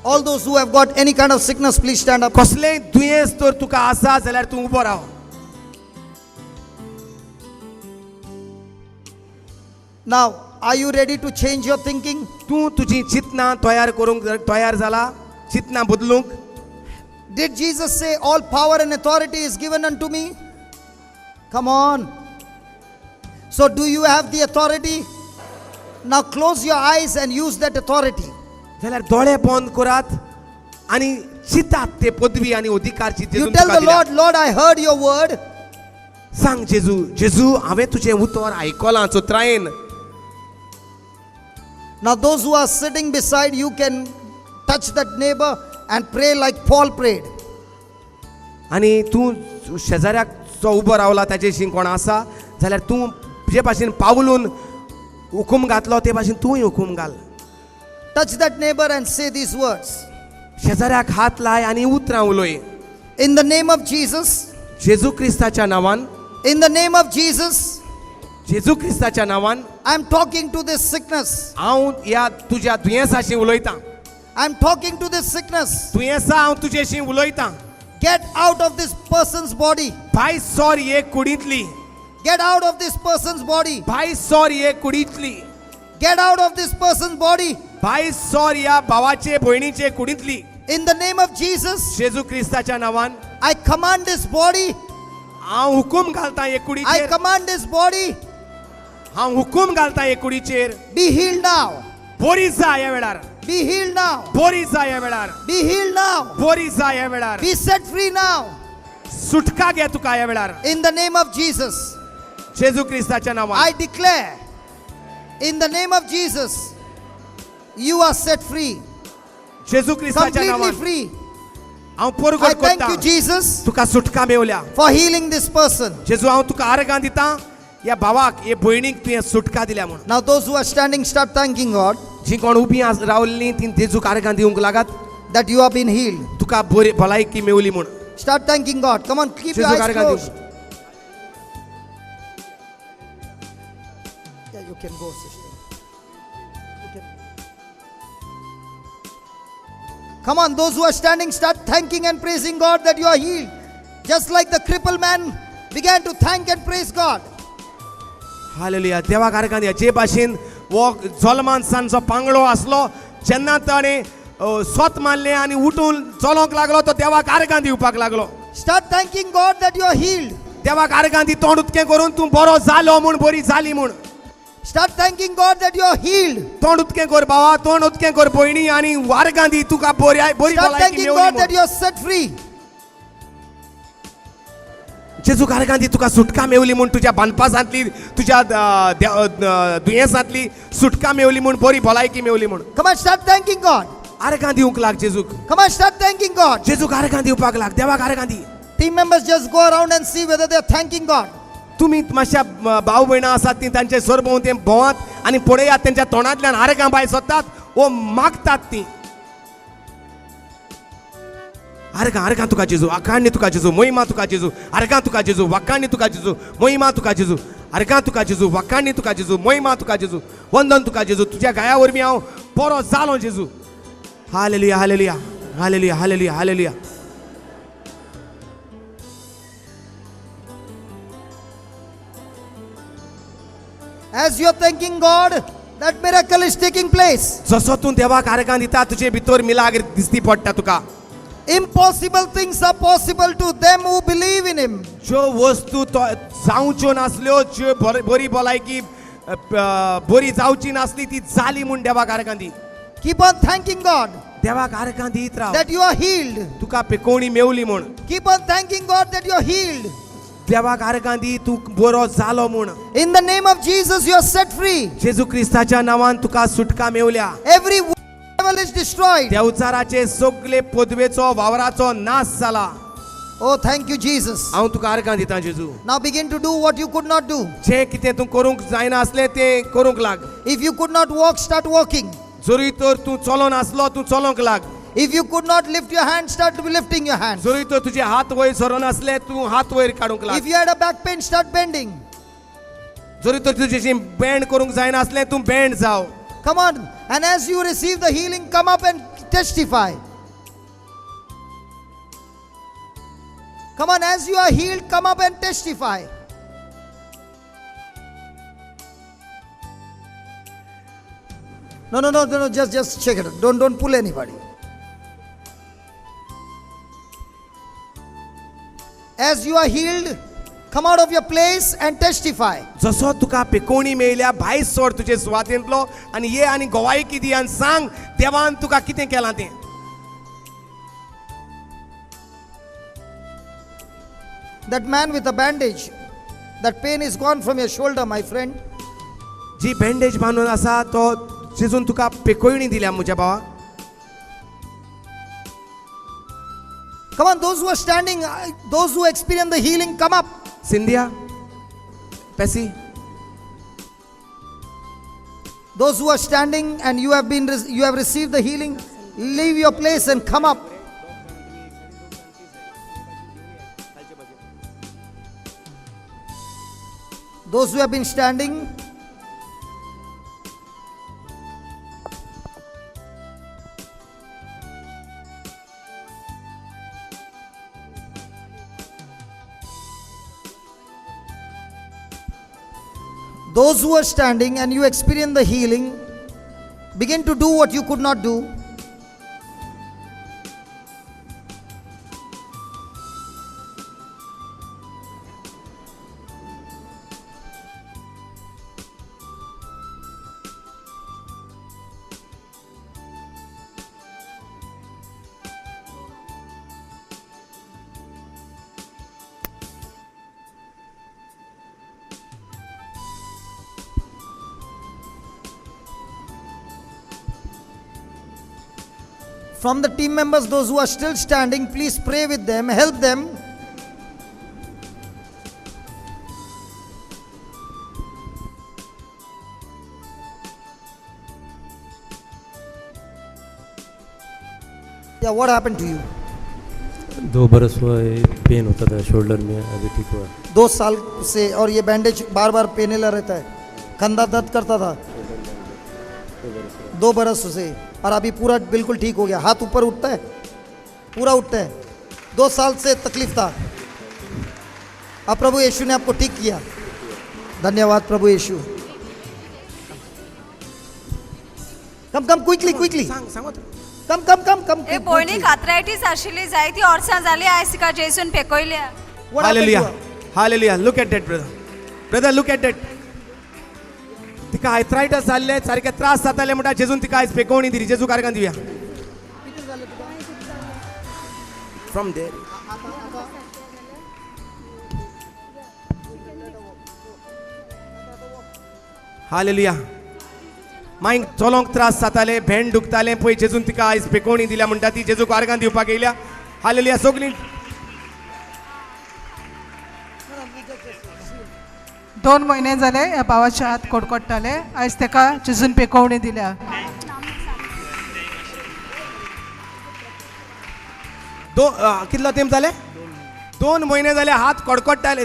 All those who have got any kind of sickness, please stand up. कसले दुयेंस तर तुका आसा जाल्यार तूं उबो Rao. Now, are you ready to change your thinking? तूं तुजी चिंतना तयार करूंक तयार जाला, चिंतना बदलूंक. Did Jesus say all power and authority is given unto me? Come on. So do you have the authority? Now close your eyes and use that authority. जाल्यार दोळे बंद करात आणि चिंतात ते पदवी आणि अधिकार You चिंतेतून tell तुका the दिल्या. Lord, Lord, I heard your word. सांग जेजू हांवें तुजें उतर आयकलां चोत्रायेन. Now those who are sitting beside you can touch that neighbor and pray like Paul prayed. आणि तूं शेजाऱ्याक जो उबो रावला ताचेशी कोण आसा जाल्यार तूं जे भाशेन पावलून हुकूम घातलो ते भाशेन तूंय हुकूम घाल. Touch that neighbor and say these words. शेजाऱ्याक हात लाय आणि उतरां उलय. In the name of Jesus, जेजू क्रिस्ताच्या नांवान, in the name of Jesus, जेजू क्रिस्ताच्या नांवान I'm talking to this sickness. हांव ह्या तुज्या दुयेंसाशी उलयतां. I'm talking to this sickness. दुयेंसा हांव तुजेशी उलयतां. Get out of this person's body. भायर सोर हे कुडींतली. Get out of this person's body. भायर सोर हे कुडींतली. Get out of this person's body. भायर सोर ह्या भावाचे भयणीचे कुडींतली. In the name of Jesus, जेजू क्रिस्ताच्या नांवान I command this body. हांव हुकूम घालतां हे I कुडीचेर. command this body. हांव हुकूम घालतां हे कुडीचेर. Be healed now. बरी जा ह्या वेळार. Be healed now. बरी जा ह्या वेळार. Be healed now. बरी जा ह्या वेळार. Be set free now. सुटका घे तुका ह्या वेळार. In the name of Jesus, जेजू क्रिस्ताच्या नांवान I declare, in the name of Jesus, you are set free. Jeju क्रिस्ताच्या Completely नांवान free. हांव I परगट thank करतां. you, Jesus, तुका सुटका मेवल्या. for healing this person. जेजू हांव तुका आर्गां दितां. ह्या भावाक हे भयणीक तुवें सुटका दिल्या म्हूण. Now those who are standing, start thanking God जी कोण उबी रावल्लीं ती जेजूक आर्गां दिवंक लागत. that you have been healed. तुका बरी भलायकी मेवली म्हूण. Start thanking God. Come on, keep your जेजूक eyes आर्गां closed. दिवंक. Yeah, you can go, sister. You can. Come on, those who are standing, start thanking and praising God that you are healed. Just like the crippled man began to thank and praise God. Hallelujah. देवाक आर्गां दिया. जे भाशेन वो जल्मान सान जो पांगडो आसलो जेन्ना ताणें स्वत मारलें आनी उठून चलोंक लागलो तो देवाक आर्गां दिवपाक लागलो. Start thanking God that you are healed. देवाक आर्गां दी. तोंड उतकें करून तूं बरो जालो म्हूण बरी जाली म्हूण. Start thanking God that you are healed. तोंड उतकें कर बाबा. तोंड उतकें कर भयणी आनी आर्गां दी. तुका बरी Start भलायकी thanking मेवली God that म्हूण. you are set free. जेजूक आर्गां दी. तुका सुटका मेवली म्हूण. तुज्या बांदपासांतली तुज्या दुयेंसांतली सुटका मेवली म्हूण. बरी भलायकी मेवली म्हूण. Come on, start thanking God. आर्गां दिवंक लाग जेजूक. Come on, start thanking God. जेजूक आर्गां दिवपाक लाग. देवाक आर्गां दी. Team members just go around and see whether they are thanking God. तुम्ही मातशा भाव भयणां आसात ती तांचे सरभोंवती भोंवात आनी पळयात तेंच्या तोंडांतल्यान आर्गां भायर सरतात वो मागतात ती. आर्गां आर्गां तुका जेजू. आकांणी तुका जेजू. मोहिमा तुका जेजू. आर्गां तुका जेजू. वाकांणी तुका जेजू. मोहिमा तुका जेजू. आर्गां तुका जेजू. वाकांणी तुका जेजू. मोहिमा तुका जेजू. वंदन तुका जेजू. तुज्या गाया वरवीं हांव बरो जालो जेजू. Hallelujah hallelujah hallelujah hallelujah hallelujah. As you are thanking God, that miracle is taking place. जसो तूं देवाक आर्गां दिता तुजे भितर मिलाग्र दिसती पडटा तुका. Impossible things are possible to them who believe in Him. ज्यो वस्तू जावच्यो नासल्यो ज्यो बरी भलायकी बरी जावची नासली ती जाली म्हूण देवाक आर्गां दी. Keep on thanking God देवाक आर्गां दीत Rao. that you are healed. तुका पिकोवणी मेवली म्हूण. Keep on thanking God that you are healed. देवाक आर्गां दी. तूं बरो जालो म्हूण. In the name of Jesus, you are set free. जेजू क्रिस्ताच्या नांवान तुका सुटका मेवल्या. Every devil is destroyed. त्या उचाराचे सगळे पदवेचो वावराचो नाश जाला. Oh, thank you, Jesus. हांव तुका आर्गां दितां जेजू. Now begin to do what you could not do. जे कितें तूं करूंक जायना आसलें तें करूंक लाग. If you could not walk, start walking. जरी तर तूं चलोन आसलो तूं चलोंक लाग. If you could not lift your hand, start lifting your hands. जरी तर तुजे हात वयर सरोन आसले तूं हात वयर काडूंक लाग. If you had a back pain, start bending. जरी तर तुजेशी बँड करूंक जायना आसलें तूं बँड जाव. Come on. And as you receive the healing, come up and testify. Come on, as you are healed, come up and testify. No, just check it. Don't pull anybody. As you are healed, come out of your place and testify. जसो तुका पिकोवणी मेळल्या भायर सोड तुजे सुवातेंतलो आनी ये आनी गोवायकी दी आनी सांग देवान तुका कितें केलां तें. That man with a bandage, that pain is gone from your shoulder, my friend. जी बँडेज बांदून आसा तो जेजून तुका पिकोवणी दिल्या म्हज्या भावा. Come on, those who are standing, those who experience the healing, come up. Scindia पैसी Those who are standing and you have received the healing, leave your place and come up. Those who have been standing, those who are standing and you experience the healing, begin to do what you could not do. From the team members, those who are still standing, please pray with them, help them. Yeah, what happened to you? 2 बरस हुआ है, pen होता था shoulder में, अभी ठीक हुआ. 2 साल से, और ये बैंडेज बार बार पेनेला रहता है, कंधा दर्द करता था 2 बरस से, और अभी पूरा बिल्कुल ठीक हो गया. हाथ ऊपर उठता है, पूरा उठता है. 2 साल से तकलीफ था, अब प्रभु यीशु ने आपको ठीक किया. धन्यवाद प्रभु यीशु. कम क्विकली सांग सांग कम. ए बोयनीक आर्थरायटीस आशिल्ली जायती वर्सां जाली आयज तिका जेजून पेकयल्या. Hallelujah look at that brother look at that. तिका आर्थरायटिस जाल्ले सारखे त्रास जाताले म्हणटा जेजून तिका आयज पेकोवणी दिली. जेजू कारकान दिवया. From there hallelujah. मांयक चलोंक त्रास जाताले, भेंड दुखताले पळय, जेजून तिका आयज पेकोवणी दिल्या म्हणटा ती जेजू कारकान दिवपाक येयल्या. हालेलुया. सगळीं 2 महिने जाले ह्या भावाचे हात कडकडटाले, आयज ताका जेजून पेकोवणी दिल्या. कितलो तेंप जाले? 2 महिने जाले हात कडकडटाले.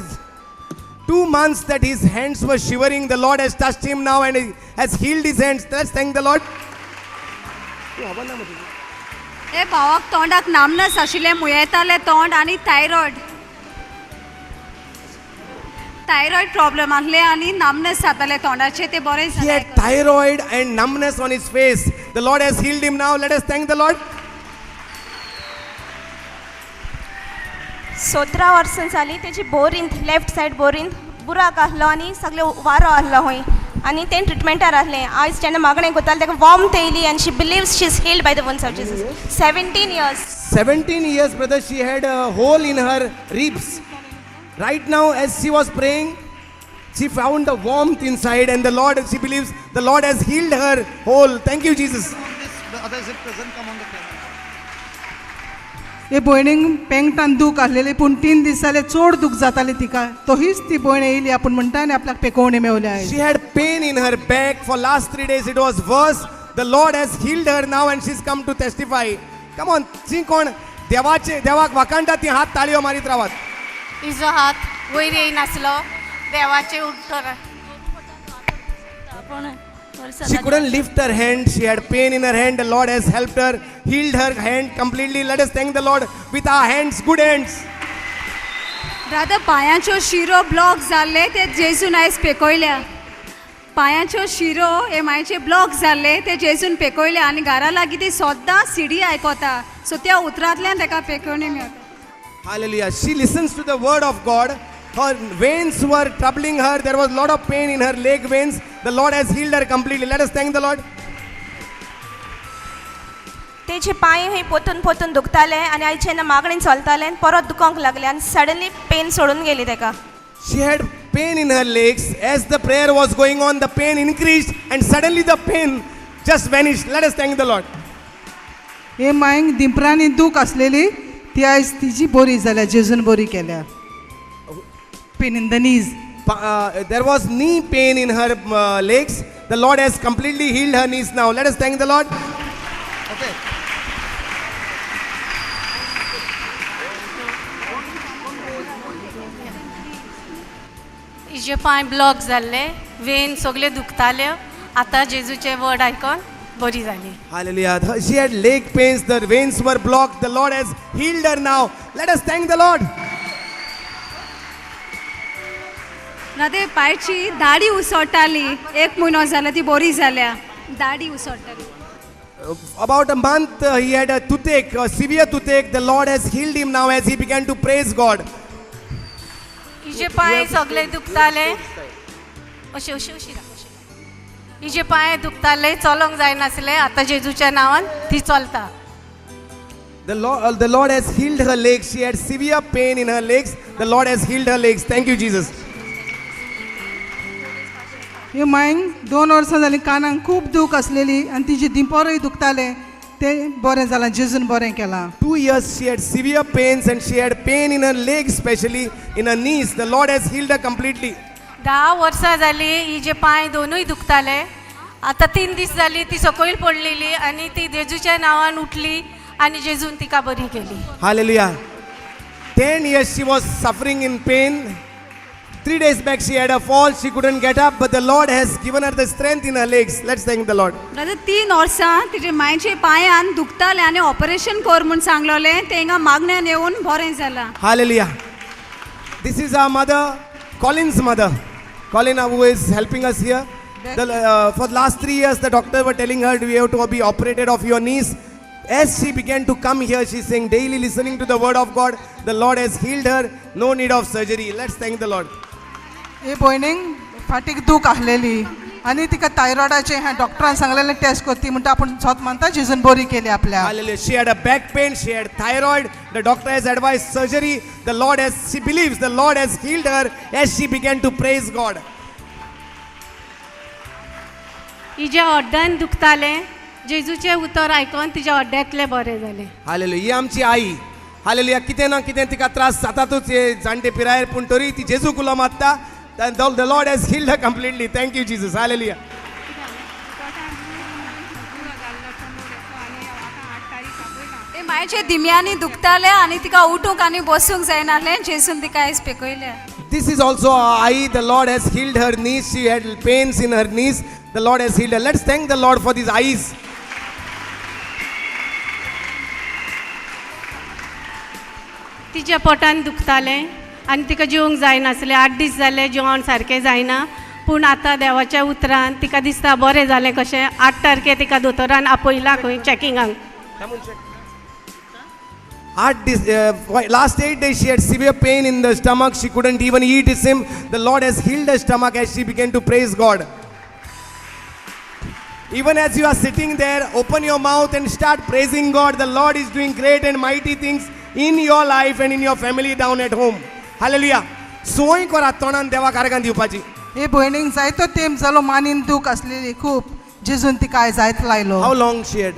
2 months that his hands were shivering. The Lord has touched him now and has healed his hands. Let's thank the Lord. ए भावाक तोंडाक नामनस आशिल्ले, मुयेताले तोंड आनी थायरॉयड प्रॉब्लेम आहले आनी नामनस जाताले तोंडाचे, ते बरे He जाले. had thyroid and numbness on his face. The Lord has healed him now. Let us thank the Lord. 17 वर्सां जाली तेजी बोरींत, लेफ्ट सायड बोरींत बुराक आहलो आनी सगळे वारो आहलो हूंय, आनी तें ट्रिटमेंटार आहलें. आयज जेन्ना मागणें कोतालें ताका वॉर्मथ येयली आनी she believes she is healed by the wounds of Jesus. 17 years. 17 years, brother, she had a hole in her ribs. Right now, as she was praying, she found the warmth inside, and the Lord, she believes, the Lord has healed her whole. Thank you, Jesus. हे भयणीक पेंगटान दूख आहलेली, पूण 3 दीस जाले चड दूख जाताली तिका. तोहीच ती भयण येयली, आपूण म्हणटा आनी आपल्याक पेकोवणी मेवल्या. She had pain in her back for last 3 days. It was worse. The Lord has healed her now, and she's come to testify. Come on, जी कोण देवाक वाकांडा ती हात ताळयो मारीत रावात. तिजो हात वयर येयनासलो, देवाचे उत्तर. She couldn't lift her hand. She had pain in her hand. The Lord has helped her, healed her hand completely. Let us thank the Lord with our hands, good hands. Brother पांयाच्यो शिरो block जाल्ले ते जेजून आयज पेकोयल्या पांयाच्यो शिरो हे मायचे block जाल्ले ते जेजून पेकोयल्या आनी घरा लागीं ती सोद्दां सिडी आयकोता सो त्या उतरांतल्यान ताका पेकोवणी मेळटा Hallelujah. She listens to the word of God. Her veins were troubling her. There was a lot of pain in her leg veins. The Lord has healed her completely. Let us thank the Lord. तेजे पांय हय पोतून पोतून दुखताले आनी आयचे मागणेन चलताले आनी परत दुखोंक लागले आनी सडनली पेन सोडून गेली ताका She had pain in her legs. As the prayer was going on, the pain increased and suddenly the pain just vanished. Let us thank the Lord. हे मायंक दिंपरांनी दूख आसलेली ती आयज तिजी बरी जाल्या जेजून बरी केल्या pain in the knees There was knee pain in her legs. The Lord has completely healed her knees now. Let us thank the Lord. Okay. इजे पांय ब्लॉक जाल्ले वेन सगळे दुखताले आतां जेजूचे वर्ड आयकून बरी जाली Hallelujah. She had leg pains. The veins were blocked. The Lord has healed her now. Let us thank the Lord. ना ते पांयची दाढी उसळटाली 1 म्हयनो जाला ती बरी जाल्या दाढी उसळटाली About a month, he had a toothache, a severe toothache. The Lord has healed him now as he began to praise God. इजे पांय सगळे दुखताले अशें अशें अशी इजे पांय दुखताले चलोंक जायनासले आतां जेजूच्या नांवान ती चलता The Lord has healed her legs. She had severe pain in her legs. The Lord has healed her legs. Thank you, Jesus. हे मायंक 2 वर्सां जालीं कानांक खूब दूख आसलेली आनी तिजी दिंपरय दुखताले ते बरें जालां जेजून बरें केलां 2 years she had severe pains and she had pain in her legs, especially in her knees. The Lord has healed her completely. 10 वर्सां जाली इजे पांय दोनूय दुखताले आतां 3 दीस जाली ती सकयल पडलेली आनी ती जेजूच्या नांवान उठली आनी जेजून तिका बरी केली Hallelujah. 10 years she was suffering in pain. 3 days back she had a fall. She couldn't get up, but the Lord has given her the strength in her legs. Let's thank the Lord. Brother 3 वर्सां तिजे मायचे पांयान दुखताले आनी operation कर म्हूण सांगलोले तेंगा मागण्यान येवन बरें जालां Hallelujah. This is our mother, Colin's mother. Colin, who is helping us here. For the last 3 years, the doctor were telling her, you have to be operated of your knees. As she began to come here, she's saying, daily listening to the word of God, the Lord has healed her. No need of surgery. Let's thank the Lord. हे भयणीक फाटीक दूख आसलेली आनी तिका थायरॉयडाचे ह्या डॉक्टरान सांगलेलें test करती म्हणटा आपूण स्वत मानता जेजून बरी केली आपल्या Hallelujah. She had a back pain. She had thyroid. The doctor has advised surgery. The Lord has, she believes the Lord has healed her as she began to praise God. इजे हड्ड्यान दुखताले जेजूचे उतर आयकून तिच्या हड्ड्यातले बरे जाले Hallelujah. ही आमची आई. Hallelujah. कितें ना कितें तिका त्रास जातातूच हे जाणटे पिरायेर पूण तरी ती जेजू कुलो मात्ता. The Lord has healed her completely. Thank you, Jesus. Hallelujah. ते मायचे दिम्यांनी दुखताले आनी तिका उठूंक आनी बसूंक जायनासलें जेजून तिका आयज पेकयल्या This is also our eye. The Lord has healed her knees. She had pains in her knees. The Lord has healed her. Let's thank the Lord for these eyes. तिच्या पोटान दुखताले आनी तिका जेवंक जायनासलें 8 दीस जाले जेवण सारकें जायना पूण आतां देवाच्या उतरान तिका दिसता बरें जालें कशें 8 तारखे तिका दोतोरान आपयला खंय चॅकिंगाक Last 8 days she had severe pain in the stomach. She couldn't even eat him. The Lord has healed her stomach as she began to praise God. Even as you are sitting there, open your mouth and start praising God. The Lord is doing great and mighty things in your life and in your family down at home. Hallelujah. सोय करा तोंडान देवा कारकान दिवपाची. हे भयणीक जायतो तेंप जालो मानीन दूख आसलेली खूब जेजून तिका आयज जायत लायलो How long she had?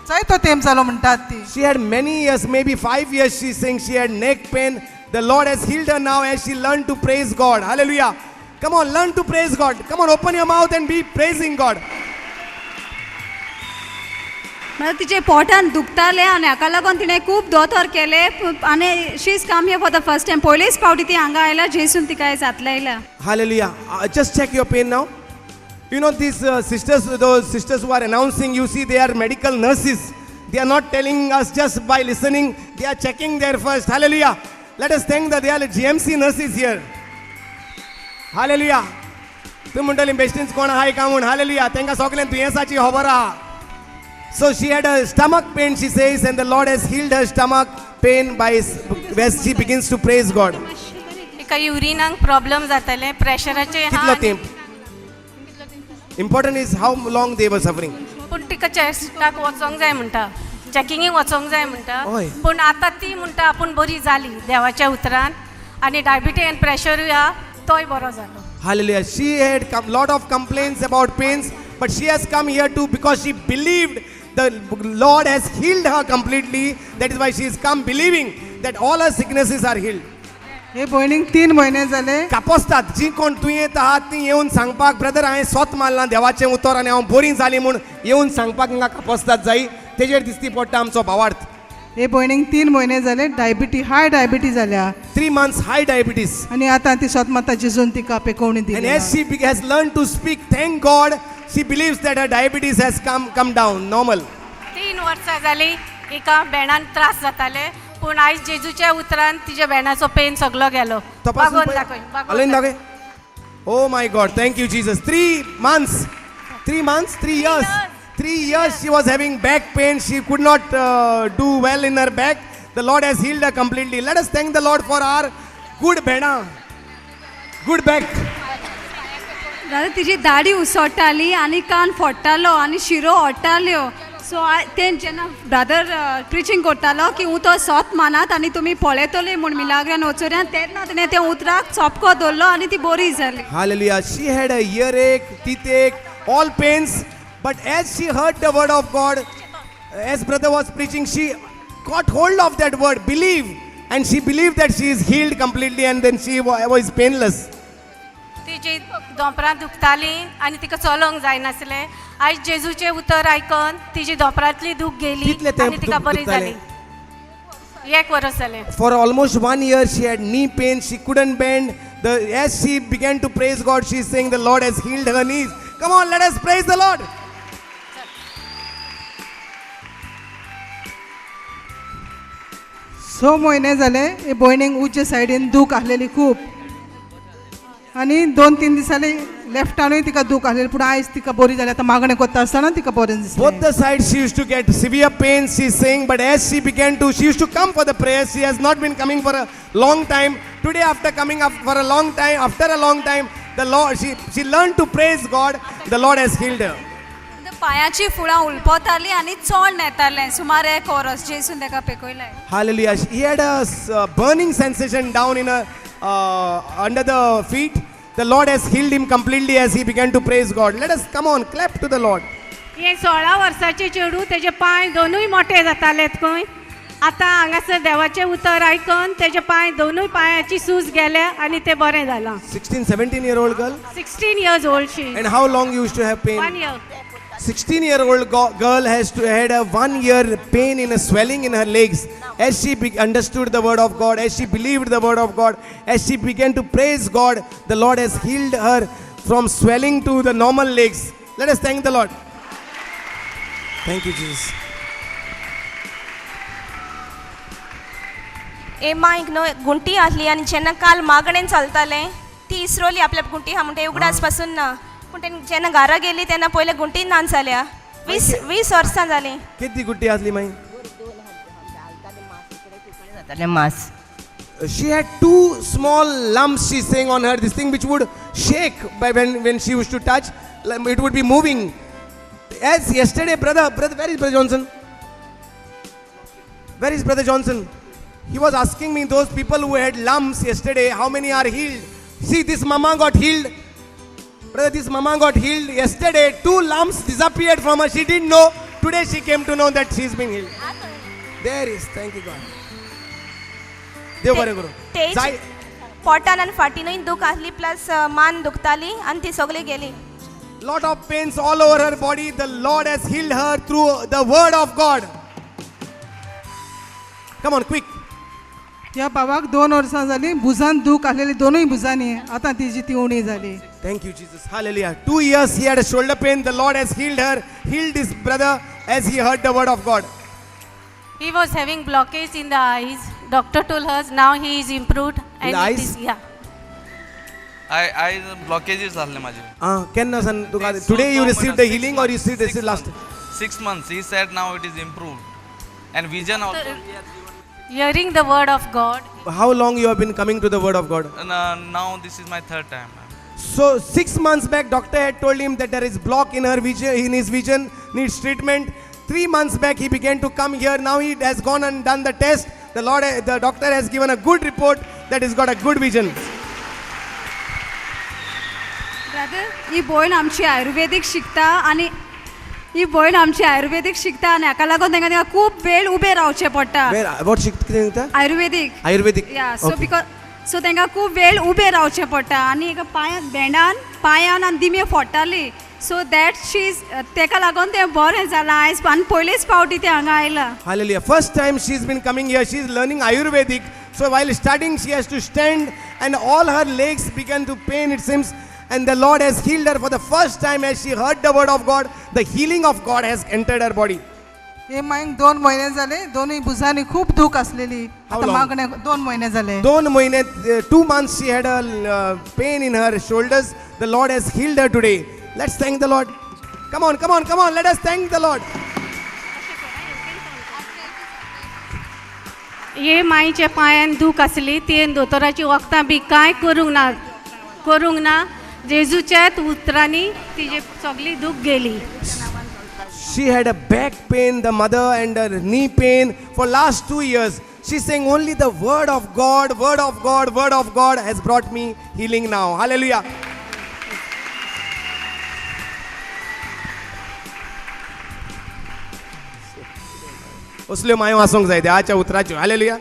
जायतो तेंप जालो म्हणटात ती She had many years, maybe 5 years. She's saying she had neck pain. The Lord has healed her now as she learned to praise God. Hallelujah. Come on, learn to praise God. Come on, open your mouth and be praising God. म्हणल्यार तिचे पोटान दुखताले आनी हाका लागून तिणें खूब दोतोर केले आनी she is come here for the first time पयलीच फावटी ती हांगा आयल्या जेजून तिका आयज हात लायला Hallelujah. Just check your pain now. You know, these sisters, those sisters who are announcing, you see, they are medical nurses. They are not telling us just by listening, they are checking there first. Hallelujah. Let us thank that they are GMC nurses here. Hallelujah. तूं म्हणटली बेश्टींच कोण आहाय काय म्हूण. Hallelujah. तांकां सगळ्यांक दुयेंसाची खबर आहा. So she had a stomach pain, she says, and the Lord has healed her stomach pain by as she begins to praise God. तिका युरिनाक प्रॉब्लेम जाताले, प्रेशराचे कितलो तेंप? Important is how long they were suffering. पूण तिका चॅस्टाक वचोंक जाय म्हणटा, चॅकिंगेक वचोंक जाय म्हणटा. ओय. पूण आतां ती म्हणटा आपूण बरी जाली देवाच्या उतरान, आनी डायबिटीज आनी प्रेशरूय आहा तोय बरो जालो. Hallelujah. She had lot of complaints about pains, but she has come here too because she believed the Lord has healed her completely. That is why she has come believing that all her sicknesses are healed. हे भयणीक 3 म्हयने जाले. कापोसतात जी कोण दुयेंत आहात ती येवन सांगपाक, brother हांवें स्वत मारलां देवाचें उतर आनी हांव बरी जाली म्हूण येवन सांगपाक हांगा कापोसतात जाय. तेजेर दिसती पडटा आमचो भावार्थ. हे भयणीक 3 म्हयने जाले हाय डायबिटी जाल्या 3 months high diabetes. आनी आतां ती स्वतमाता जेजून तिका पेकोवणी And दिली. as she has learned to speak, thank God, she believes that her diabetes has come down, normal. 3 वर्सां जाली एका बेणान त्रास जाताले, पूण आयज जेजूच्या उतरान तिच्या बेणाचो पेन सगळो गेलो. बागोवन दाखय, Alain बागोवन दाखय. दाखय. Oh my God, thank you Jesus. 3 months, 3 years. 3 years she was having back pain. She could not do well in her back. The Lord has healed her completely. Let us thank the Lord for our good bena, good back. दादा तिची दाढी उसळटाली आनी कान फोडटालो आनी शिरो ओडटाल्यो. सो ते जेन्ना brother preaching करतालो की हांव तो सोत मानात आनी तुमी पळयतली म्हूण मिलाग्रान वचोऱ्यान, तेन्ना तिणें त्या उतराक चोपको दवरलो आनी ती बरी जाली. Hallelujah. She had a earache, toothache, all pains. But as she heard the word of God, as brother was preaching, she got hold of that word, believe. And she believed that she is healed completely and then she was painless. तिची दोंपरां दुखताली आनी तिका चलोंक जायनासलें. आयज जेजूचें उतर आयकून तिची दोंपरांतली दूख गेली कितले तेंप आनी तिका बरी दुखतालें? जाली. 1 वर्स जालें. For almost 1 year, she had knee pain. She couldn't bend. As she began to praise God, she is saying the Lord has healed her knees. Come on, let us praise the Lord. स म्हयने जाले हे भयणीक उजच्या सायडीन दूख आसलेली खूब आनी 2-3 दीस जाली लेफ्टानूय तिका दूख आसलेली, पूण आयज तिका बरी जाली. आतां मागणें करता आसतना तिका बरें दिसलें. Both the sides she used to get severe pain, she is saying, but as she began to, she used to come for the prayers. She has not been coming for a long time. Today, after coming up for a long time, after a long time, the Lord, she learned to praise God. The Lord has healed her. पांयाची फुळां उलपताली आनी चोड नेतालें. सुमार 1 verse जेसून ताका पेकयलें. Hallelujah. He had a burning sensation down in under the feet. The Lord has healed him completely as he began to praise God. Let us come on, clap to the Lord. हे 16 वर्साचे चेडूं तेजे पांय दोनूय मोठे जातालेत खंय. आतां हांगासर देवाचें उतर आयकून तेजे पांय दोनूय पांयाची सूज गेल्या आनी ते बरें जालां. 16-17-year-old girl. 16 years old she. And how long you used to have pain? 1 year. 16-year-old girl had a 1 year pain in a swelling in her legs. As she understood the word of God, as she believed the word of God, as she began to praise God, the Lord has healed her from swelling to the normal legs. Let us thank the Lord. Thank you, Jesus. ए मायक न्हू गुंटी आसली आनी जेन्ना काल मागणें चलतालें ती इसरोली आपल्या गुंटी आहा म्हणटा उगडास पासून ना. पूण जेन्ना घरा गेली तेन्ना पयले गुंटी नान जाल्या. 20 वर्सां जालीं. किती गुट्टी असली माई? मास. She had 2 small lumps, she's saying, on her, this thing which would shake by when she used to touch, it would be moving. As yesterday, brother, where is Brother Johnson? Where is Brother Johnson? He was asking me, those people who had lumps yesterday, how many are healed? See, this mama got healed. Brother, this mama got healed. Yesterday, 2 lumps disappeared from her. She didn't know. Today she came to know that she's been healed. There is, thank you God. देव बरें करूं. जाय पोटान आनी फाटीनूय दूख आसली plus मान दुखताली आनी ती सगळी गेली. Lot of pains all over her body. The Lord has healed her through the word of God. Come on, quick. ह्या भावाक 2 वर्सां जालीं भुजान दूख आसलेली दोनूय भुजांनी. आतां तिची ती उणी जाली. Thank you, Jesus. Hallelujah. 2 years he had a shoulder pain. The Lord has healed her, healed his brother as he heard the word of God. He was having blockage in the eyes. Doctor told us now he is improved. In the eyes? I blockages झाले माझे. Kenna san It's today you so received common. the healing or you received last? 6 months. He said now it is improved. And vision also. Hearing the word of God. How long you have been coming to the word of God? And, now this is my third time. So 6 months back, doctor had told him that there is block in her vision, in his vision, needs treatment. 3 months back, he began to come here. Now he has gone and done the test. The doctor has given a good report that he's got a good vision. Brother ही भयण आमची ayurvedic शिकता आनी ही भयण आमची ayurvedic शिकता आनी हाका लागून तांकां खूब वेळ उबे रावचें पडटा. What शिकता? आयुर्वेदीक. Ayurvedic. या सो Okay. बिकॉज सो तांकां खूब वेळ उबे रावचें पडटा आनी एका पांयान पांयान आनी दिमे फोडटाली. सो दॅट शी इज ताका लागून तें बरें जालां आयज आनी पयलेच फावटी तें हांगा आयलां. Hallelujah. First time she's been coming here, she's learning Ayurvedic. So while studying, she has to stand and all her legs began to pain, it seems. And the Lord has healed her for the first time as she heard the word of God. The healing of God has entered her body. हे मागीर 2 महिने झाले दोन्ही भुजांनी खूप दुख असलेली How आता long? मागणे 2 महिने झाले 2 महिने, 2 months she had a pain in her shoulders. The Lord has healed her today. Let's thank the Lord. Come on, come on, come on. Let us thank the Lord. हे माईच्या पांयान दूख आसली तें दोतोराची वखदां B कांय करूंक ना जेजूच्याच उतरांनी तिजे सगळी दूख गेली. She had a back pain, the mother, and a knee pain for last 2 years. She's saying only the word of God, word of God, word of God has brought me healing now. Hallelujah. असल्यो मायो आसूंक जाय देवाच्या उतराच्यो. Hallelujah.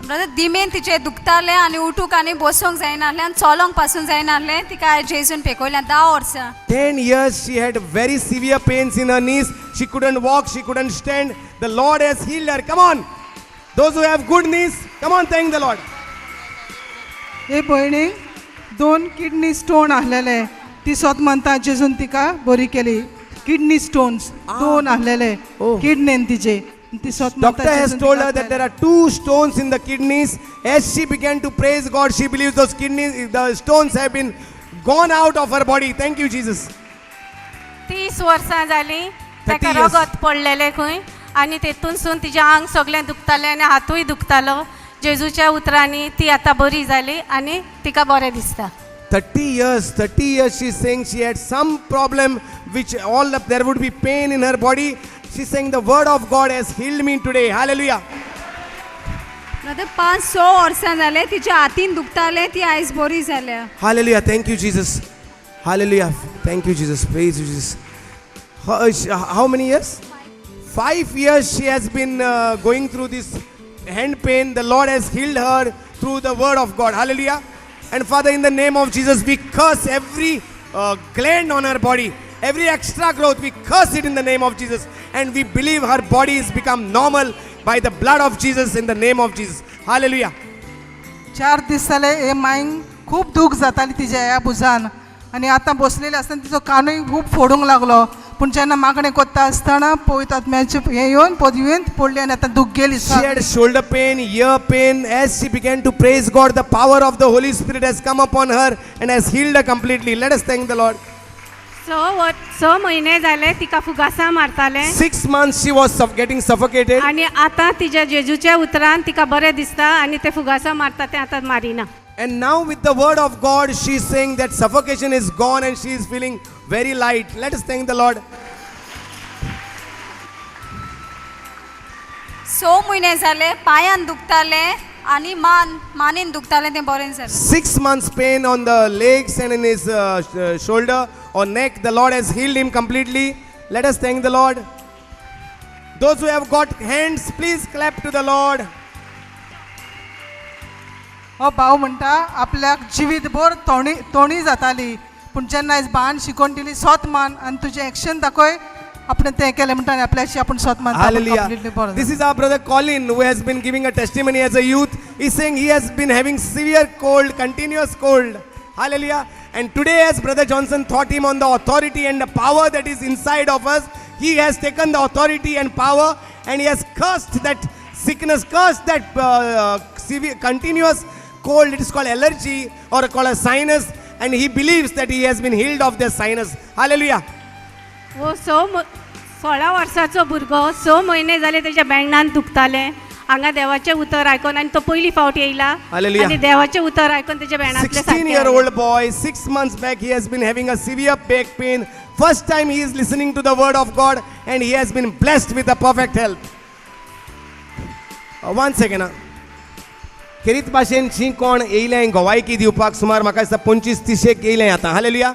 Brother दिमेन तिचे दुखताले आनी उठूक आनी बसूंक जायनासलें आनी चलोंक पासून जायनासलें तिका आयज जेजून पेकयलें 10 वर्सां. 10 years she had very severe pains in her knees. She couldn't walk, she couldn't stand. The Lord has healed her. Come on. Those who have good knees, come on, thank the Lord. हे भयणीक 2 kidney stone आसलेले ती स्वत म्हणटा जेजून तिका बरी केली. Kidney stones 2 आसलेले Oh. किडनीन तिचे ती स्वत Doctor has told her that there are 2 stones in the kidneys. As she began to praise God, she believes those kidneys, the stones have been gone out of her body. Thank you, Jesus. 30 वर्सां जाली ताका 30 years. रगत पडलेलें खंय आनी तेतूनसून तिजें आंग सगळें दुखतालें आनी हातूय दुखतालो. जेजूच्या उतरांनी ती आतां बरी जाली आनी तिका बरें दिसता. 30 years she's saying she had some problem which there would be pain in her body. She's saying the word of God has healed me today. Hallelujah. Brother 5-6 वर्सां जाले तिच्या हातीन दुखताले ती आयज बरी जाल्या. Hallelujah. Thank you, Jesus. Hallelujah. Thank you, Jesus. Praise you, Jesus. How many years? 5 years she has been going through this hand pain. The Lord has healed her through the word of God. Hallelujah. And Father, in the name of Jesus, we curse every gland on her body, every extra growth. We curse it in the name of Jesus. And we believe her body has become normal by the blood of Jesus, in the name of Jesus. Hallelujah. 4 दीस जाले हे मायंक खूप दुख जाताली तिच्या ह्या भुजान आनी आतां बसलेली आसतना तिचो कानूय खूब फोडूंक लागलो. पूण जेन्ना मागणें कोत्ता आसतना पवित्र आत्म्याचें हें येवन पदवेन पडली आनी आतां दूख गेली. She had shoulder pain, ear pain. As she began to praise God, the power of the Holy Spirit has come upon her and has healed her completely. Let us thank the Lord. 6 महिने जाले तिका फुगासां मारताले 6 months she was getting suffocated. आनी आतां तिच्या जेजूच्या उतरान तिका बरें दिसता आनी ते फुगासां मारता तें आतां Marina. And now with the word of God, she is saying that suffocation is gone and she is feeling very light. Let us thank the Lord. 6 महिने जाले पांयान दुखताले आनी मानेन दुखताले तें बरें जालें. 6 months pain on the legs and in his shoulder or neck. The Lord has healed him completely. Let us thank the Lord. Those who have got hands, please clap to the Lord. हो भाव म्हणटा आपल्याक जिवीतभर तोणी जाताली पूण जेन्ना आयज भान शिकोवन दिली स्वत मान आनी तुजें एक्शन दाखय आपण तें केलें म्हणटा आनी आपल्याशी आपण स्वत मान Hallelujah. This is our brother Colin, who has been giving a testimony as a youth. He's saying he has been having severe cold, continuous cold. Hallelujah. And today, as Brother Johnson taught him on the authority and the power that is inside of us, he has taken the authority and power and he has cursed that sickness, cursed that severe, continuous cold. It is called allergy or called a sinus, and he believes that he has been healed of the sinus. Hallelujah. वो 16 वर्साचो भुरगो 6 म्हयने जाले तेज्या बँडान दुखताले हांगा देवाचें उतर आयकून आनी तो पयली फावट येयला Hallelujah. आनी देवाचें उतर आयकून तेज्या बँडांतले 16-year-old boy, 6 months back, he has been having a severe back pain. First time he is listening to the word of God and he has been blessed with a perfect health. One second. खेरीत भाशेन she कोण येयलें गोवायकी दिवपाक सुमार म्हाका दिसता 25-30 येयलें आतां. हालेलुया.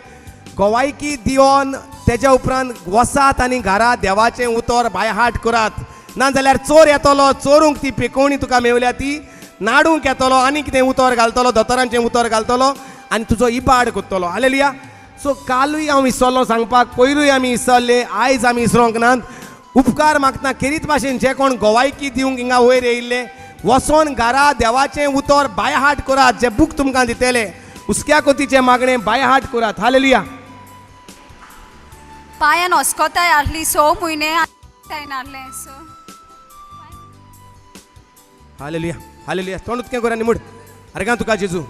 गोवायकी दिवन तेज्या उपरांत वसात आनी घरा देवाचें उतर बायहाट करात. नाजाल्यार चोर येतलो, चोरूंक ती पेकोवणी तुका मेवल्या ती नाडूंक येतलो आनी कितें उतर घालतलो, दोतोरांचें उतर घालतलो आनी तुजो इबाड कोत्तलो. हालेलुया. सो कालूय हांव विसरलो सांगपाक, पयरूय आमी विसरले, आयज आमी विसरोंक नात. उपकार मागता खेरीत भाशेन जे कोण गोवायकी दिवंक हिंगा वयर येयल्ले वसोन घरा देवाचें उतर बायहाट करात. जे बूक तुमकां दितेले उस्क्या कोतीचें मागणें बायहाट करात. हालेलुया. पांयान ओस्कोताय आहली 6 म्हयने नासलें सो हालेलुया. हालेलुया. तोंड उदकें कर आनी मूड. आर्गां तुका जेजू,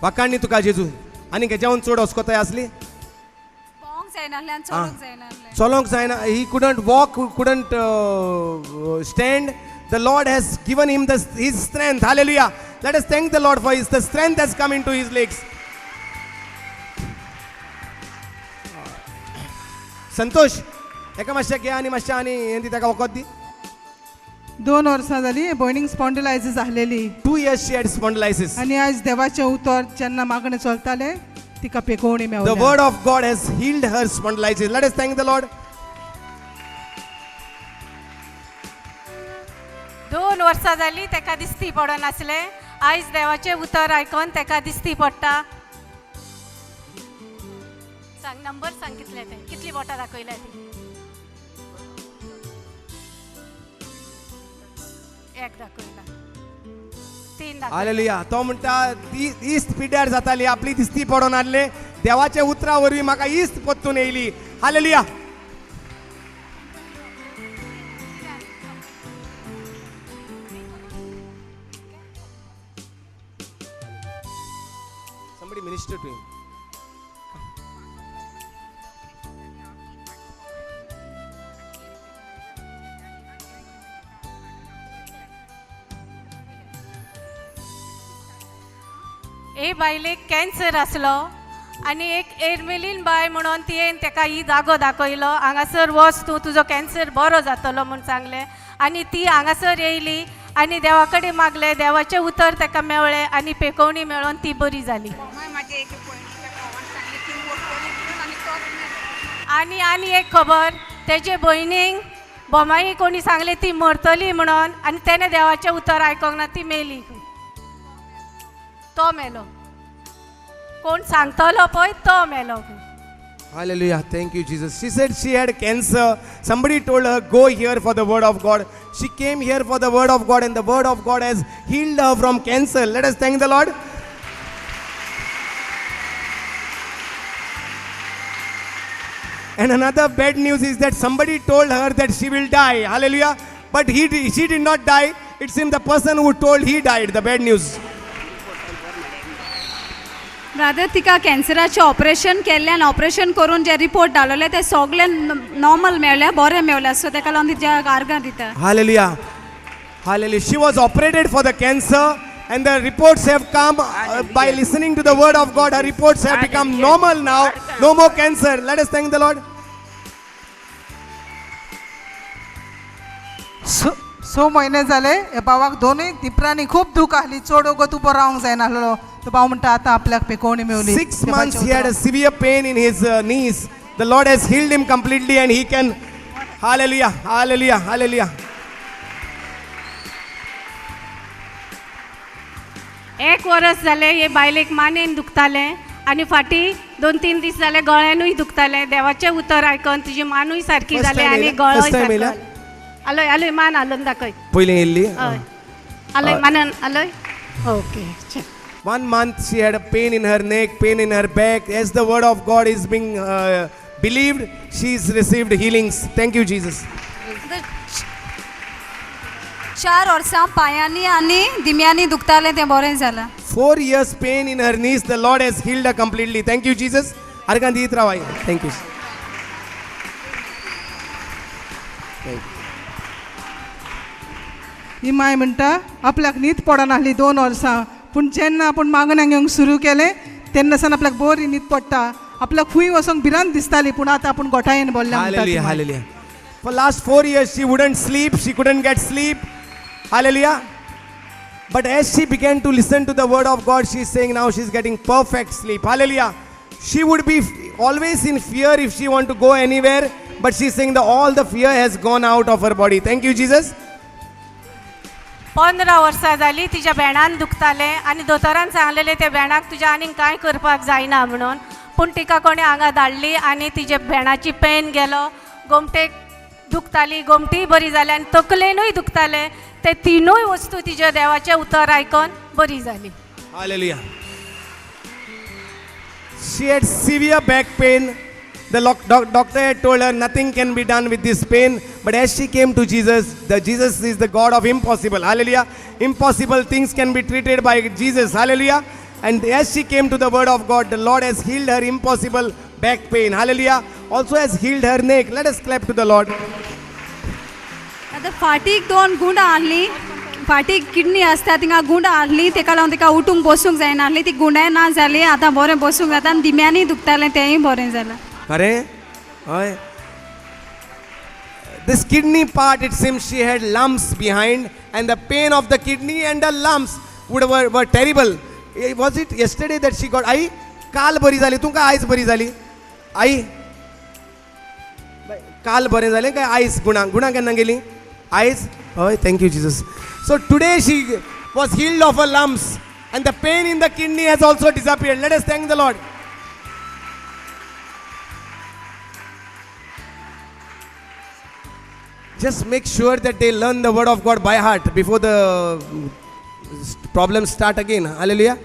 वाकाण्णी तुका जेजू. आनी हेज्यावन चड ओस्कोताय आसली, पोंक जायनासलें आनी चलोंक जायनासलें. चलोंक जायना. He couldn't walk, couldn't stand. The Lord has given him his strength. Hallelujah. Let us thank the Lord for the strength has come into his legs. संतोष एका मातशें घे आनी मातशें आनी हें दी ताका वखद दी. 2 वर्सां जाली बॉयनींग स्पॉन्डिलायसीस आहलेली 2 years she had spondylitis. आनी आयज देवाचें उतर जेन्ना मागणें चलतालें तिका पेकोवणी The मेवल्या. word of God has healed her spondylitis. Let us thank the Lord. 2 वर्सां जालीं तेका दिसती पडनासलें आयज देवाचें उतर आयकून तेका दिसती पडटा. सांग नंबर सांग कितले ते कितली बोटां दाखयल्या ती. 1 दाखयला 3 दाखयला. हालेलुया. तो म्हणटा इस्त पिड्यार जाताली, आपली दिसती पडोन आसले, देवाच्या उतरा वरवीं म्हाका इस्त पत्तून येयली. Hallelujah. Somebody minister to him. ए बायलेक कॅन्सर आसलो आनी एक एरमेलीन बाय म्हणून तियेन तेका ही जागो दाखयलो, हांगासर वच तूं तुजो कॅन्सर बरो जातलो म्हूण सांगलें आनी ती हांगासर येयली आनी देवा कडेन मागलें, देवाचें उतर तेका मेवलें आनी पेकोवणी मेळोन ती बरी जाली. आनी एक खबर, तेजे भयणीक बोमाई कोणी सांगलें ती मरतली म्हणून आनी तेणें देवाचें उतर आयकोंक ना, ती मेली. तो मेलो, कोण सांगतलो पळय तो मेलो. Hallelujah. Thank you, Jesus. She said she had cancer. Somebody told her, go here for the word of God. She came here for the word of God and the word of God has healed her from cancer. Let us thank the Lord. And another bad news is that somebody told her that she will die. Hallelujah. But she did not die. It seems the person who told he died. The bad news. Brother तिका कॅन्सराचें operation केल्लें आनी operation करून जे report धाडलेले ते सगळे normal मेवल्या, बरें मेवल्या. सो तेका लागून तिच्या आर्गां दिता. Hallelujah. Hallelujah. She was operated for the cancer and the reports have come by listening to the word of God. Her reports have become normal now. No more cancer. Let us thank the Lord. सो म्हयने जाले हे भावाक दोनूय दिपरांनी खूब दूख आहली, चड वगत उबो रावंक जायनासलो. तो भाव म्हणटा आतां आपल्याक पेकोवणी मेवली. 6 months he had a severe pain in his knees. The Lord has healed him completely and he can. Hallelujah. Hallelujah. Hallelujah. एक वर्स जालें हे बायलेक मानेन दुखतालें आनी फाटी 2-3 दीस जाले गळ्यानूय दुखतालें. देवाचें उतर आयकून तिजी मानूय सारकी First जाली time आनी येयला? गळोय First time सारको येयला? जालो. आलोय आलोय मान हालून दाखय. पयलीं येयल्ली. हय आलोय मानान आलोय. Okay. 1 month she had a pain in her neck, pain in her back. As the word of God is being believed, she's received healings. Thank you, Jesus. आतां 4 वर्सां पांयांनी आनी दिम्यांनी दुखतालें तें बरें जालां. 4 years pain in her knees, the Lord has healed her completely. Thank you, Jesus. Arkan dit rawai. Thank you. He my म्हणटा आपल्याक न्हीद पडनासली 2 वर्सां, पूण जेन्ना आपूण मागण्या घेवंक सुरू केलें तेन्ना सावन आपल्याक बरी न्हीद पडटा. आपल्याक खूंय वचोंक भिरांत दिसताली, पूण आतां आपूण गोठायेन बोल्ल्या म्हणटा ती Hallelujah, my. hallelujah. For last 4 years she wouldn't sleep, she couldn't get sleep. Hallelujah. But as she began to listen to the word of God, she's saying now she's getting perfect sleep. Hallelujah. She would be always in fear if she want to go anywhere, but she's saying that all the fear has gone out of her body. Thank you, Jesus. 15 वर्सां जालीं तिच्या भेणान दुखतालें आनी दोतोरान सांगलेलें ते भेणाक तुज्या आनीक कांय करपाक जायना म्हणून, पूण तिका कोणें हांगा धाडली आनी तिचे भेणाची पेन गेलो. गोमटेक दुखताली, गोमटी बरी जाली आनी तकलेनूय दुखतालें. ते तिनूय वस्तू तिच्या देवाचें उतर आयकून बरी जाली. Hallelujah. She had severe back pain. The doctor had told her nothing can be done with this pain. But as she came to Jesus, Jesus is the God of impossible. Hallelujah. Impossible things can be treated by Jesus. Hallelujah. And as she came to the word of God, the Lord has healed her impossible back pain. Hallelujah. Also has healed her neck. Let us clap to the Lord. आतां फाटीक 2 गुंडां आहलीं, फाटीक kidney आसता थिंगा गुंडां आहलीं, तेका लागून तिका उठूंक बसूंक जायनासलीं. ती गुंडाय ना जाली, आतां बरें बसूंक जाता आनी दिम्यांनी दुखतालें तेंय बरें जालां. Correct? Aye. This kidney part, it seems she had lumps behind, and the pain of the kidney and the lumps were terrible. Was it yesterday that she got? आई काल बरी झाली, तू काय आयज बरी झाली? आई काल बरें जालें काय आयज गुणां केन्ना गेली? आयज? हय, thank you, Jesus. So today she was healed of her lumps, and the pain in the kidney has also disappeared. Let us thank the Lord. Just make sure that they learn the word of God by heart before the problems start again. Hallelujah.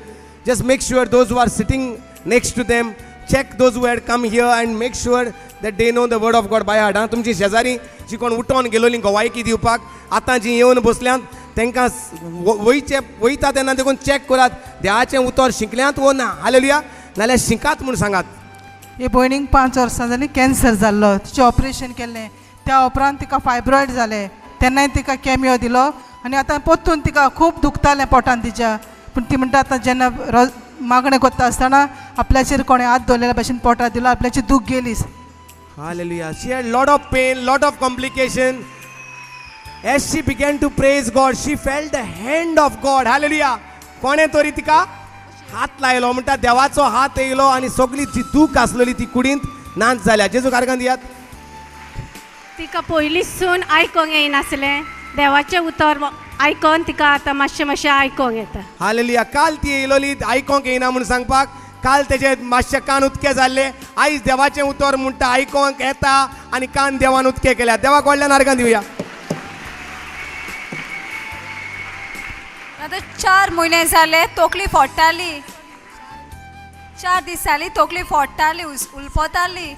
Just make sure those who are sitting next to them, check those who had come here and make sure that they know the word of God by heart. तुमची शेजारी जी कोण उठोन गेलोली गवायकी दिवपाक आतां जी येवन बसल्यांत तांकां वयता तेन्ना देखून चॅक करात देवाचें उतर शिकल्यांत वो ना. हालेलुया. नाल्यार शिकात म्हूण सांगात. हे भयणीक 5 वर्सां जालीं कॅन्सर जाल्लो, तिचें ऑपरेशन केल्लें. त्या उपरांत तिका फायब्रॉयड जालें, तेन्नाय तिका कॅमियो दिलो आनी आतां परतून तिका खूब दुखतालें पोटान तिच्या. पूण ती म्हणटा आतां जेन्ना मागणें करता आसतना आपल्याचेर कोणें हात दवरलेल्या भशेन पोटार दिलो, आपल्याची दूख गेली. Hallelujah. She had lot of pain, lot of complication. As she began to praise God, she felt the hand of God. Hallelujah. कोणे तरी तिका हात लायलो, म्हणटा देवाचो हात येयलो आनी सगळी जी दूख आसलेली ती कुडींत नाच जाल्या. जेजू कारकान दियात. तिका पयलींसून आयकोंक येयनासलें, देवाचें उतर आयकोन तिका आतां मातशें आयकोंक येता. हालेलुया. काल ती येयलोली आयकोंक येना म्हणून सांगपाक, काल तेजे मातशे कान उतके जाल्ले. आयज देवाचें उतर म्हणटा आयकोंक येता आनी कान देवान उतके केल्या. देवाक व्हडल्यान आर्गां दिवया. आतां 4 म्हयने जाले तोकली फोडटाली, 4 दीस जालीं तोकली फोडटाली, उलपताली,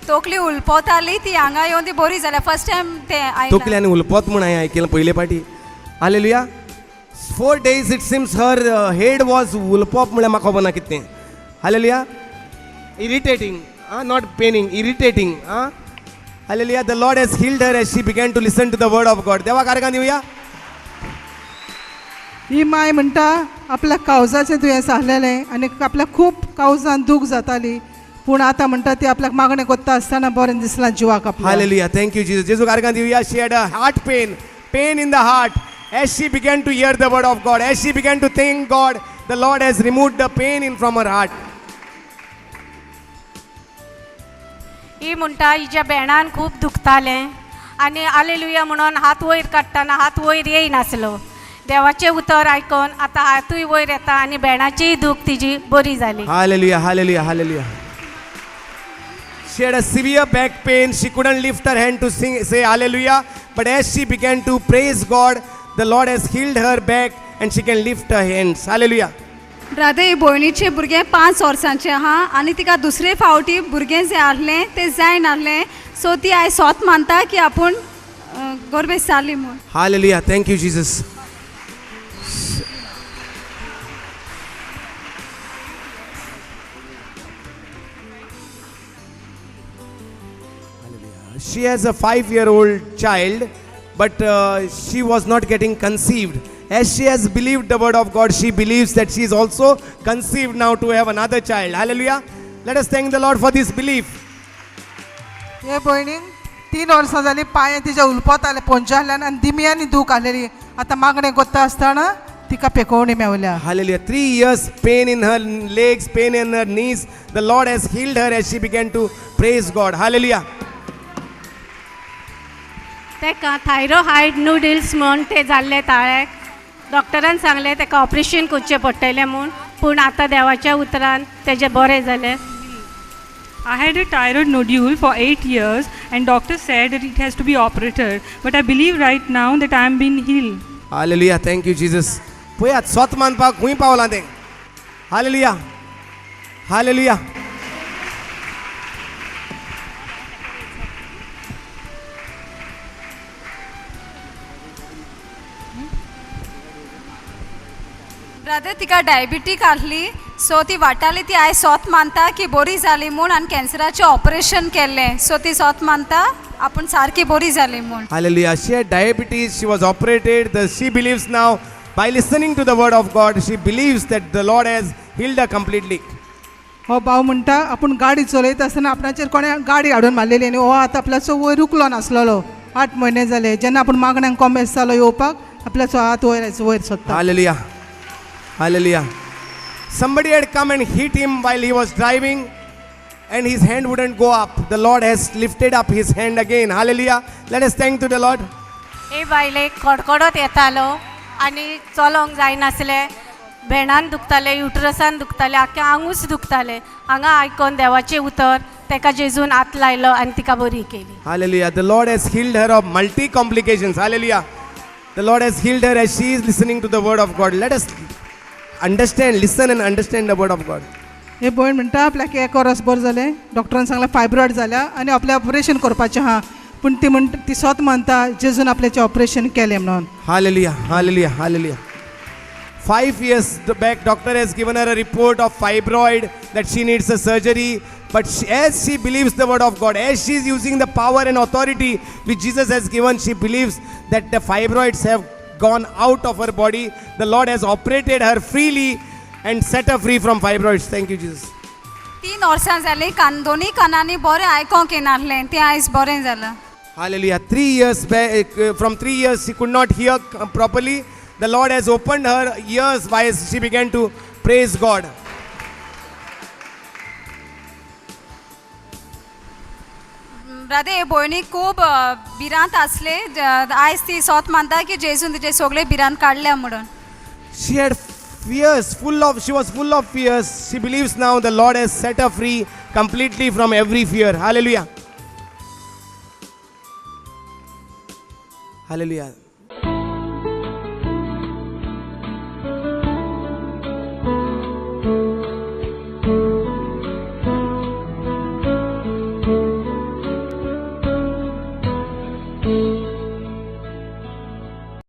तोकली उलपताली. ती हांगा येवन ती बरी जाल्या. फर्स्ट टायम ते तोकली आनी उलपत म्हूण हांवें आयकलें पयले फाटी. Hallelujah. 4 days it seems her head was उलपप म्हळ्यार म्हाका खबर ना कितें तें. Hallelujah. Irritating, not paining, irritating. Hallelujah. The Lord has healed her as she began to listen to the word of God. देवा कारकान दिवया. ही माय म्हणटा आपल्या कावजाचें दुयेंस आसलेलें आनी आपल्याक खूब कावजान दूख जाताली, पूण आतां म्हणटा ती आपल्याक मागणें करता आसतना बरें दिसलां जिवाक आपल्या. Hallelujah. Thank you, Jesus. जेजू कारकान Divya. She had a heart pain, pain in the heart. As she began to hear the word of God, as she began to thank God, the Lord has removed the pain in from her heart. ही म्हणटा हिच्या भेणान खूब दुखतालें आनी hallelujah म्हणून हात वयर काडटाना हात वयर येयनासलो. देवाचें उतर आयकोन आतां हातूय वयर येता आनी भेणाचीय दूख तिजी बरी जाली. Hallelujah, hallelujah, hallelujah. She had a severe back pain. She couldn't lift her hand to say hallelujah. But as she began to praise God, the Lord has healed her back and she can lift her hands. Hallelujah. Brother ही भयणीचे भुरगें 5 वर्सांचें आहा आनी तिका दुसरे फावटी भुरगें जें आहलें तें जायन आहलें सो ती आयज स्वत मानता की आपूण गोरबेज जाली म्हूण. Hallelujah. Thank you, Jesus. She has a 5-year-old child, but she was not getting conceived. As she has believed the word of God, she believes that she is also conceived now to have another child. Hallelujah. Let us thank the Lord for this belief. हे भयणीन 3 वर्सां जाली पांय तिच्या उलपताले पोंच्याल्यान आनी दिमयांनी दूख आलेली आतां मागणें कोत्ता आसतना तिका पेकोवणी मेवल्या. Hallelujah. 3 years pain in her legs, pain in her knees. The Lord has healed her as she began to praise God. Hallelujah. तेका थायरॉइड नूडल्स म्हूण ते जाल्ले ताळ्याक डॉक्टरान सांगलें तेका ऑपरेशन करचें पडटलें म्हूण पूण आतां देवाच्या उतरान तेजें बरें जालें. I had a thyroid nodule for 8 years and doctor said that it has to be operated. But I believe right now that I am being healed. Hallelujah. Thank you, Jesus. पळयात स्वत मानपाक खूंय पावलां तें. Hallelujah. Hallelujah. ब्रदर तिका diabetic आहली सो ती वाटाली ती आयज स्वत मानता की बरी जाली म्हूण आनी कॅन्सराचें ऑपरेशन केल्लें सो ती स्वत मानता आपूण सारकी बरी जाली म्हूण. Hallelujah. She had diabetes. She was operated. She believes now by listening to the word of God. She believes that the Lord has healed her completely. हो भाव म्हणटा आपूण गाडी चलयता आसतना आपणाचेर कोणें गाडी हाडून मारलेली आनी हो आतां आपल्याचो वयर रुकलो नासलेलो 8 म्हयने जाले जेन्ना आपूण मागण्यांक कॉमेस जालो येवपाक आपल्याचो हात वयर सोदता. Hallelujah. Hallelujah. Somebody had come and hit him while he was driving and his hand wouldn't go up. The Lord has lifted up his hand again. Hallelujah. Let us thank to the Lord. हे बायलेक कडकडत येतालो आनी चलोंक जायनासलें भेणान दुखतालें युट्रसान दुखतालें आख्या आंगूच दुखतालें हांगा आयकोन देवाचें उतर तेका जेजून हात लायलो आनी तिका बरी केली. Hallelujah. The Lord has healed her of multi complications. Hallelujah. The Lord has healed her as she is listening to the word of God. Let us understand, listen and understand the word of God. हे भयण म्हणटा आपल्याक 1 verse बरें जालें डॉक्टरान सांगलें फायब्रॉयड जाल्या आनी आपलें operation करपाचें आहा पूण ती म्हणटा ती स्वत मानता जेजून आपल्याचें ऑपरेशन केलें म्हणून. Hallelujah. Hallelujah. Hallelujah. 5 years back, doctor has given her a report of fibroid that she needs a surgery. But as she believes the word of God, as she is using the power and authority which Jesus has given, she believes that the fibroids have gone out of her body. The Lord has operated her freely and set her free from fibroids. Thank you, Jesus. 3 वर्सां जालीं दोनी कानांनी बरें आयकोंक येनासलें तें आयज बरें जालां. Hallelujah. 3 years back, from 3 years she could not hear properly. The Lord has opened her ears while she began to praise God. Brother हे भयणी खूब भिरांत आसले आयज ती स्वत मानता की जेजून तिचे सगळे भिरांत काडल्या म्हणून. She had fears, she was full of fears. She believes now the Lord has set her free completely from every fear. Hallelujah. Hallelujah.